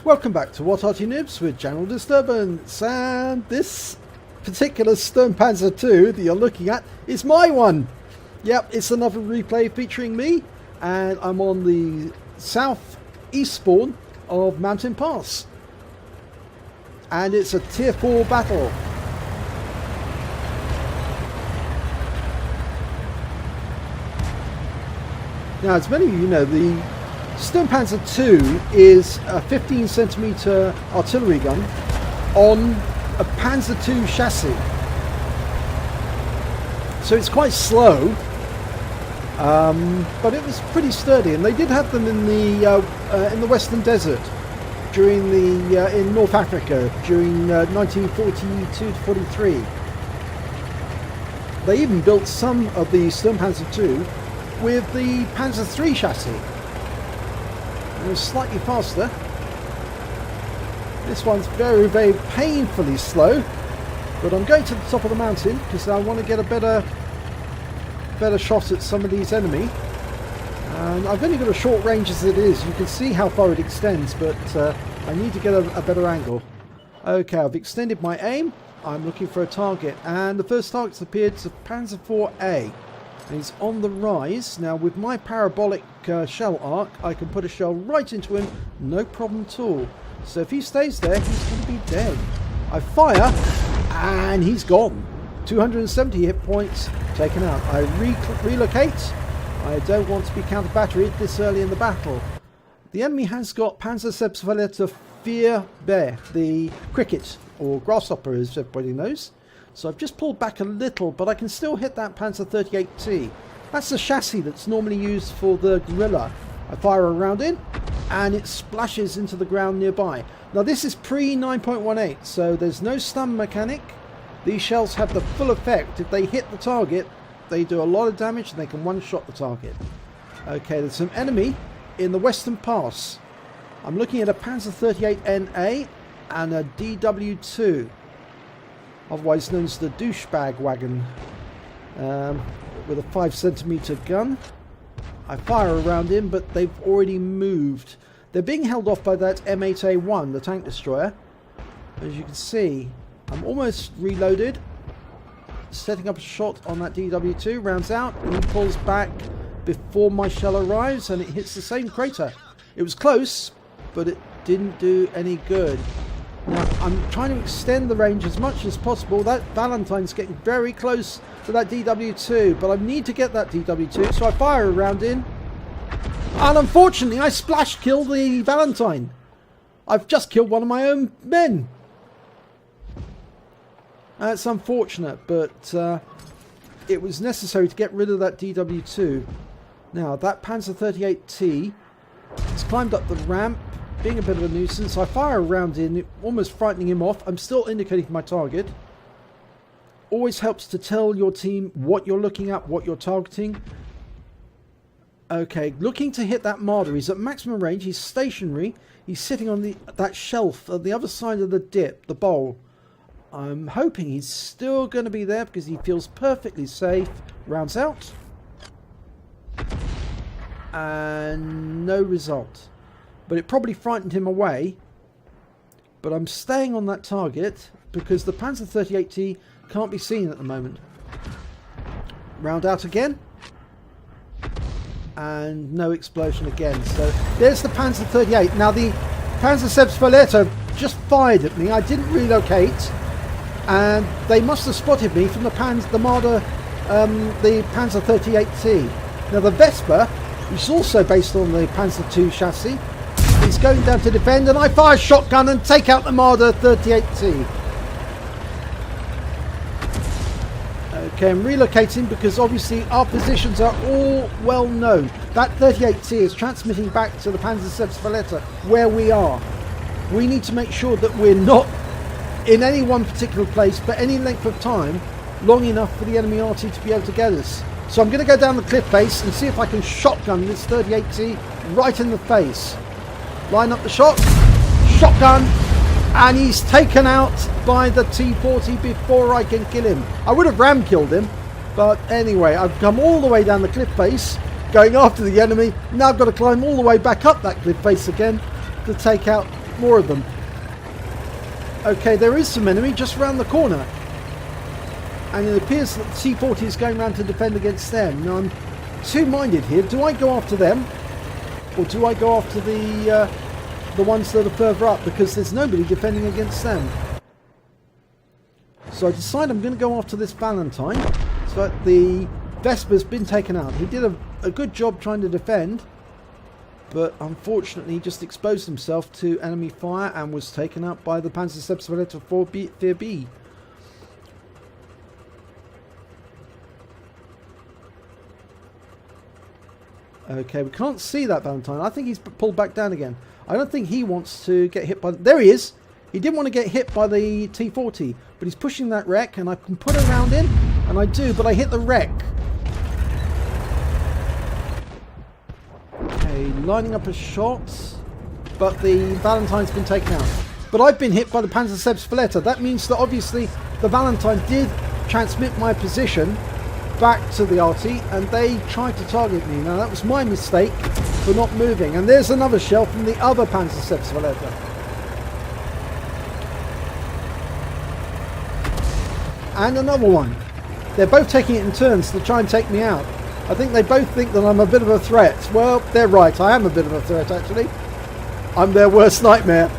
Welcome back to What Arty Noobs with General Disturbance, and this particular Sturmpanzer II that you're looking at is my one. Yep, it's another replay featuring me, and I'm on the southeast spawn of Mountain Pass, and it's a tier 4 battle. Now, as many of you know, the Sturmpanzer II is a 15cm artillery gun on a Panzer II chassis, so it's quite slow, but it was pretty sturdy. And they did have them in the Western Desert during in North Africa during 1942 to 43. They even built some of the Sturmpanzer II with the Panzer III chassis. It was slightly faster. This one's very, very painfully slow, but I'm going to the top of the mountain because I want to get a better shot at some of these enemy. And I've only got a short range as it is. You can see how far it extends, but I need to get a better angle. Okay, I've extended my aim. I'm looking for a target, and the first target's appeared. It's a Panzer IV-A. And he's on the rise. Now, with my parabolic shell arc, I can put a shell right into him, no problem at all. So if he stays there, he's going to be dead. I fire, and he's gone. 270 hit points taken out. I relocate. I don't want to be counter-batteried this early in the battle. The enemy has got Panzer IV-B, the cricket, or grasshopper as everybody knows. So I've just pulled back a little, but I can still hit that Panzer 38T. That's the chassis that's normally used for the Guerrilla. I fire a round in, and it splashes into the ground nearby. Now this is pre-9.18, so there's no stun mechanic. These shells have the full effect. If they hit the target, they do a lot of damage, and they can one-shot the target. Okay, there's some enemy in the Western Pass. I'm looking at a Panzer 38NA and a DW2. Otherwise known as the douchebag wagon, with a 5cm gun. I fire around him, but they've already moved. They're being held off by that M8A1, the tank destroyer. As you can see, I'm almost reloaded, setting up a shot on that DW2. Rounds out, and he pulls back before my shell arrives, and it hits the same crater. It was close, but it didn't do any good. Now, I'm trying to extend the range as much as possible. That Valentine's getting very close to that DW2, but I need to get that DW2, so I fire a round in. And unfortunately, I splash kill the Valentine. I've just killed one of my own men. That's unfortunate, but it was necessary to get rid of that DW2. Now, that Panzer 38T has climbed up the ramp, being a bit of a nuisance. I fire a round in, almost frightening him off. I'm still indicating my target. Always helps to tell your team what you're looking at, what you're targeting. Okay, looking to hit that Marder. He's at maximum range. He's stationary. He's sitting on that shelf at the other side of the dip, the bowl. I'm hoping he's still going to be there because he feels perfectly safe. Rounds out. And no result. But it probably frightened him away. But I'm staying on that target because the Panzer 38T can't be seen at the moment. Round out again. And no explosion again. So there's the Panzer 38. Now the Panzer Sebsfaleto just fired at me. I didn't relocate. And they must have spotted me from the Marder, the Panzer 38T. Now the Vespa, which is also based on the Panzer II chassis, he's going down to defend, and I fire a shotgun and take out the Marder 38T. Okay, I'm relocating because obviously our positions are all well known. That 38T is transmitting back to the Panzer Sebsfaleto where we are. We need to make sure that we're not in any one particular place for any length of time long enough for the enemy Arty to be able to get us. So I'm going to go down the cliff face and see if I can shotgun this 38T right in the face. Line up the shot, shotgun, and he's taken out by the T-40 before I can kill him. I would have ram killed him, but anyway, I've come all the way down the cliff face, going after the enemy. Now I've got to climb all the way back up that cliff face again to take out more of them. Okay, there is some enemy just around the corner. And it appears that the T-40 is going around to defend against them. Now I'm two-minded here. Do I go after them? Or do I go after the ones that are further up? Because there's nobody defending against them. So I decide I'm going to go after this Valentine. So that the Vesper's been taken out. He did a good job trying to defend. But unfortunately he just exposed himself to enemy fire and was taken out by the Panzerseps 4B. Okay, we can't see that Valentine. I think he's pulled back down again. I don't think he wants to get hit by... There he is! He didn't want to get hit by the T-40, but he's pushing that wreck, and I can put a round in, and I do, but I hit the wreck. Okay, lining up a shot, but the Valentine's been taken out. But I've been hit by the Panzerseps Valletta. That means that obviously the Valentine did transmit my position back to the Arty, and they tried to target me. Now that was my mistake for not moving. And there's another shell from the other Panzerseps Valletta. And another one. They're both taking it in turns to try and take me out. I think they both think that I'm a bit of a threat. Well, they're right. I am a bit of a threat, actually. I'm their worst nightmare.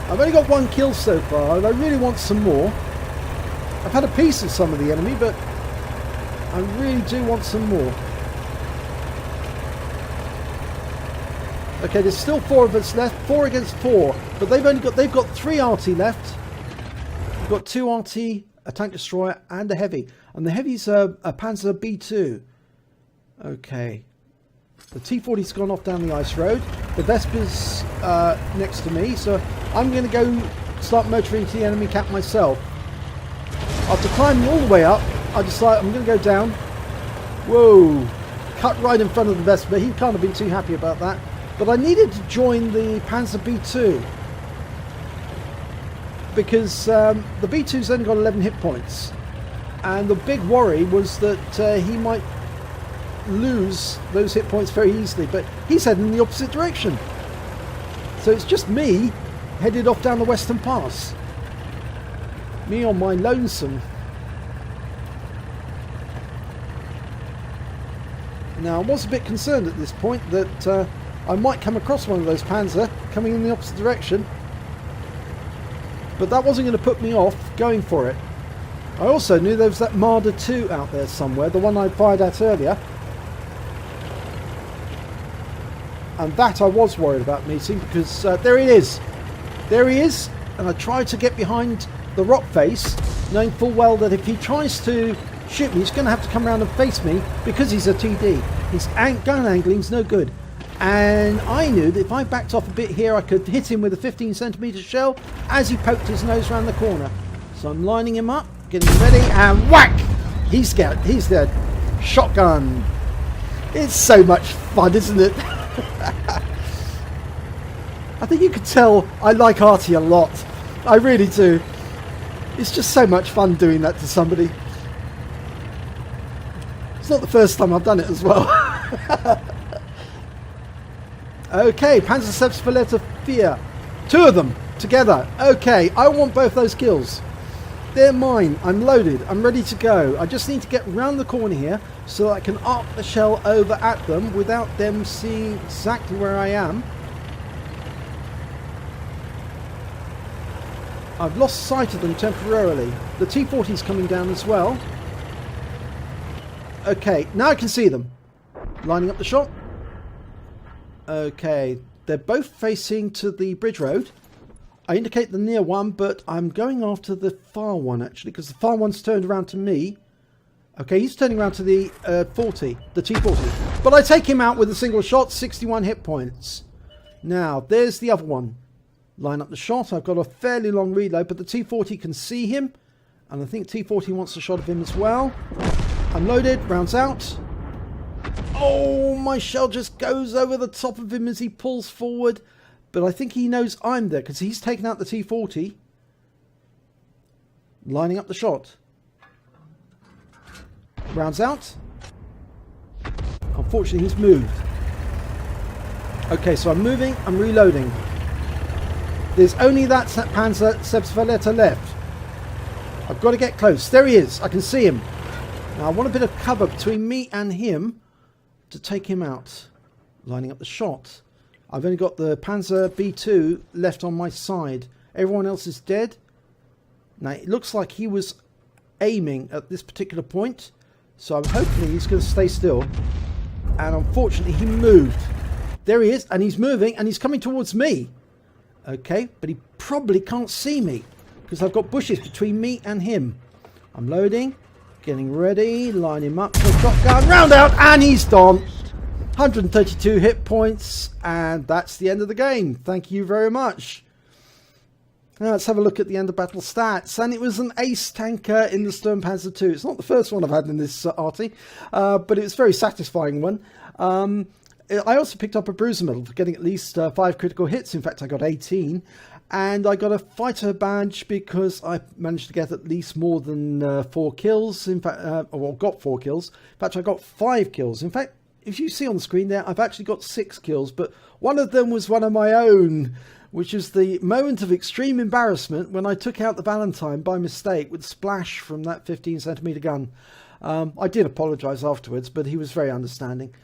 I've only got one kill so far, and I really want some more. I've had a piece of some of the enemy, but I really do want some more. Okay, there's still 4 of us left, 4 against 4, but they've got 3 Arty left. We've got 2 Arty, a tank destroyer, and a heavy, and the heavy's a Panzer B2. Okay, the T-40's gone off down the ice road. The Vesper's next to me, so I'm going to go start motoring to the enemy camp myself. After climbing all the way up, I decide I'm going to go down. Whoa! Cut right in front of the Vesper. He can't have been too happy about that. But I needed to join the Panzer B2. Because the B2's only got 11 hit points. And the big worry was that he might lose those hit points very easily. But he's heading in the opposite direction. So it's just me headed off down the Western Pass. Me on my lonesome. Now I was a bit concerned at this point that I might come across one of those Panzer coming in the opposite direction, but that wasn't going to put me off going for it. I also knew there was that Marder 2 out there somewhere, the one I fired at earlier, and that I was worried about meeting because there he is, and I tried to get behind the rock face, knowing full well that if he tries to shoot me, he's going to have to come around and face me because he's a TD. His gun angling's no good. And I knew that if I backed off a bit here, I could hit him with a 15cm shell as he poked his nose around the corner. So I'm lining him up, getting ready, and whack! He's dead. Shotgun. It's so much fun, isn't it? I think you could tell I like Arty a lot. I really do. It's just so much fun doing that to somebody. It's not the first time I've done it as well. Okay, Panzerseps Valletta 4. 2 of them together. Okay, I want both those kills. They're mine. I'm loaded. I'm ready to go. I just need to get round the corner here so that I can arc the shell over at them without them seeing exactly where I am. I've lost sight of them temporarily. The T-40's coming down as well. Okay, now I can see them. Lining up the shot. Okay, they're both facing to the bridge road. I indicate the near one, but I'm going after the far one actually, because the far one's turned around to me. Okay, he's turning around to the the T-40. But I take him out with a single shot, 61 hit points. Now, there's the other one. Line up the shot. I've got a fairly long reload, but the T-40 can see him. And I think T-40 wants a shot of him as well. I'm loaded. Rounds out. Oh, my shell just goes over the top of him as he pulls forward. But I think he knows I'm there because he's taken out the T-40. Lining up the shot. Rounds out. Unfortunately, he's moved. Okay, so I'm moving. I'm reloading. There's only that Panzer Selbstverletter left. I've got to get close. There he is. I can see him. Now I want a bit of cover between me and him to take him out. Lining up the shot. I've only got the Panzer B2 left on my side. Everyone else is dead. Now it looks like he was aiming at this particular point. So I'm hoping he's going to stay still. And unfortunately he moved. There he is, and he's moving, and he's coming towards me. Okay, but he probably can't see me because I've got bushes between me and him. I'm loading, getting ready, line him up for a shotgun, round out, and he's done. 132 hit points, and that's the end of the game. Thank you very much. Now let's have a look at the end of battle stats, and it was an ace tanker in the Sturmpanzer II. It's not the first one I've had in this Arty, but it was a very satisfying one. I also picked up a bruiser medal for getting at least 5 critical hits. In fact, I got 18. And I got a fighter badge because I managed to get at least more than 4 kills. In fact, well, got 4 kills. In fact, I got 5 kills. In fact, if you see on the screen there, I've actually got 6 kills. But one of them was one of my own, which is the moment of extreme embarrassment when I took out the Valentine by mistake with splash from that 15cm gun. I did apologise afterwards, but he was very understanding.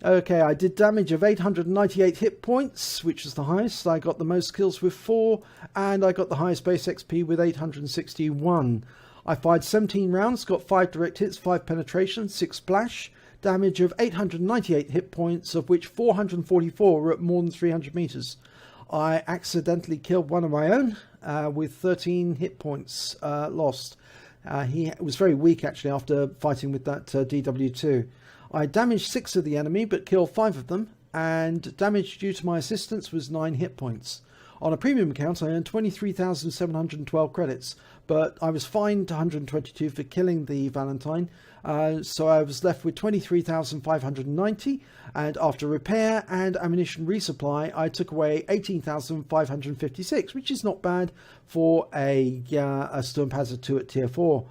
Okay, I did damage of 898 hit points, which is the highest. I got the most kills with 4, and I got the highest base XP with 861. I fired 17 rounds, got 5 direct hits, 5 penetration, 6 splash, damage of 898 hit points, of which 444 were at more than 300 meters. I accidentally killed one of my own with 13 hit points lost. He was very weak actually after fighting with that DW2. I damaged 6 of the enemy but killed 5 of them, and damage due to my assistance was 9 hit points. On a premium account I earned 23,712 credits, but I was fined 122 for killing the Valentine, so I was left with 23,590, and after repair and ammunition resupply I took away 18,556, which is not bad for a Sturmpanzer II at tier 4.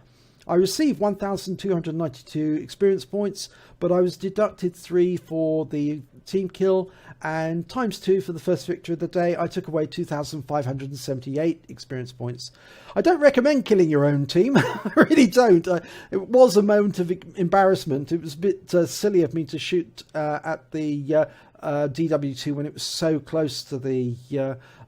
I received 1,292 experience points, but I was deducted 3 for the team kill, and times 2 for the first victory of the day. I took away 2,578 experience points. I don't recommend killing your own team. I really don't. It was a moment of embarrassment. It was a bit silly of me to shoot at the DW2 when it was so close to the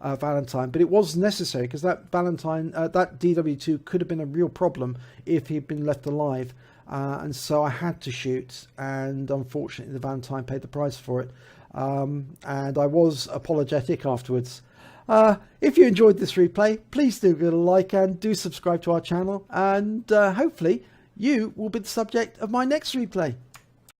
Valentine, but it was necessary because that Valentine, that DW2 could have been a real problem if he'd been left alive, and so I had to shoot, and unfortunately the Valentine paid the price for it, and I was apologetic afterwards. If you enjoyed this replay, please do give it a like and do subscribe to our channel, and hopefully you will be the subject of my next replay.